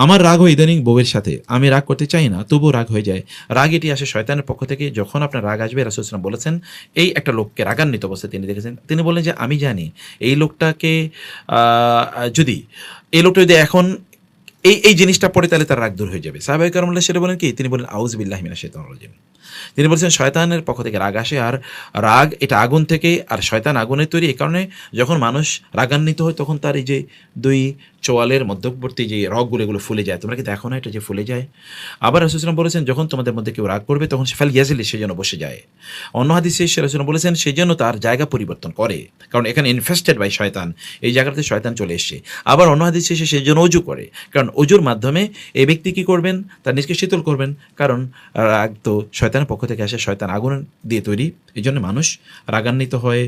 আমার রাগ হয় ইদানিং বউয়ের সাথে, আমি রাগ করতে চাই না তবুও রাগ হয়ে যায়। রাগ এটি আসে শয়তানের পক্ষ থেকে। যখন আপনার রাগ আসবে, রাসূল সাল্লাল্লাহু আলাইহি ওয়াসাল্লাম বলেছেন এই একটা লোককে রাগান্বিত অবস্থায় তিনি দেখেছেন। তিনি বললেন যে আমি জানি এই লোকটাকে যদি এই লোকটা যদি এখন এই জিনিসটা পড়ে তাহলে তার রাগ দূর হয়ে যাবে। সাহাবায়ে কেরাম সেটা বলেন কি? তিনি বলেন আউযু বিল্লাহি মিনাশ শাইতানির রাজিম। তিনি বলছেন শয়তানের পক্ষ থেকে রাগ আসে, আর রাগ এটা আগুন থেকে, আর শয়তান আগুনের তৈরি। এই কারণে যখন মানুষ রাগান্বিত হয় তখন তার এই যে ২ চোয়ালের মধ্যবর্তী যে রগগুলো এগুলো ফুলে যায়। তোমরা কি দেখো না এটা যে ফুলে যায়? আবার রাসূল সাল্লাল্লাহু আলাইহি ওয়াসাল্লাম বলেছেন যখন তোমাদের মধ্যে কেউ রাগ করবে তখন সে ফালইয়াজলিস, সে যেন বসে যায়। অন্য হাদিসে রাসূল সাল্লাল্লাহু আলাইহি ওয়াসাল্লাম বলেছেন সে যেন তার জায়গা পরিবর্তন করে। কারণ এখানে ইনফেস্টেড বাই শয়তান। এই জায়গাটাতে শয়তান চলে এসছে। আবার অন্য হাদিসে এসে সে যেন ওযু করে। কারণ ওযুর মাধ্যমে এই ব্যক্তি কি করবেন? তার নিজকে শীতল করবেন। কারণ রাগ তো শয়তানের পক্ষ থেকে আসে, শয়তান আগুন দিয়ে তৈরি। এজন্য মানুষ রাগান্বিত হয়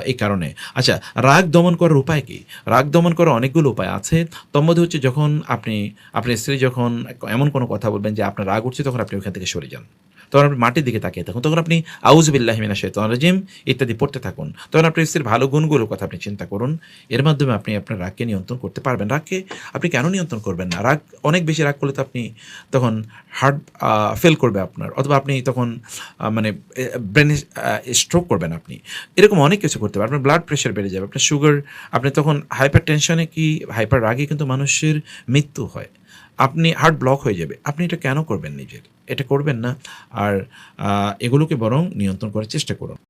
এই কারণে। আচ্ছা, রাগ দমন করার উপায় কি? রাগ দমন করার অনেকগুলো উপায় আছে। তোর মধ্যে হচ্ছে যখন আপনার স্ত্রী যখন এমন কোনো কথা বলবেন যে আপনার রাগ উঠছে, তখন আপনি ওখান থেকে সরে যান। তখন আপনি মাটির দিকে তাকিয়ে থাকুন। তখন আপনি আউযু বিল্লাহি মিনাশ শাইতানির রাজিম ইত্যাদি পড়তে থাকুন। তখন আপনার স্ত্রীর ভালো গুণগুলোর কথা আপনি চিন্তা করুন। এর মাধ্যমে আপনি আপনার রাগকে নিয়ন্ত্রণ করতে পারবেন। রাগকে আপনি কেন নিয়ন্ত্রণ করবেন না? রাগ অনেক বেশি রাগ করলে তো আপনি তখন হার্ট ফেল করবে আপনার, অথবা আপনি তখন মানে ব্রেনে স্ট্রোক করবেন আপনি। এরকম অনেক কিছু করতে পারেন। আপনার ব্লাড প্রেশার বেড়ে যাবে, আপনার সুগার, আপনি তখন হাইপার টেনশনে কি হাইপার রাগে কিন্তু মানুষের মৃত্যু হয়। আপনি হার্ট ব্লক হয়ে যাবে। আপনি এটা কেন করবেন নিজের? এটা করবেন না। আর এগুলোকে বরং নিয়ন্ত্রণ করার চেষ্টা করুন।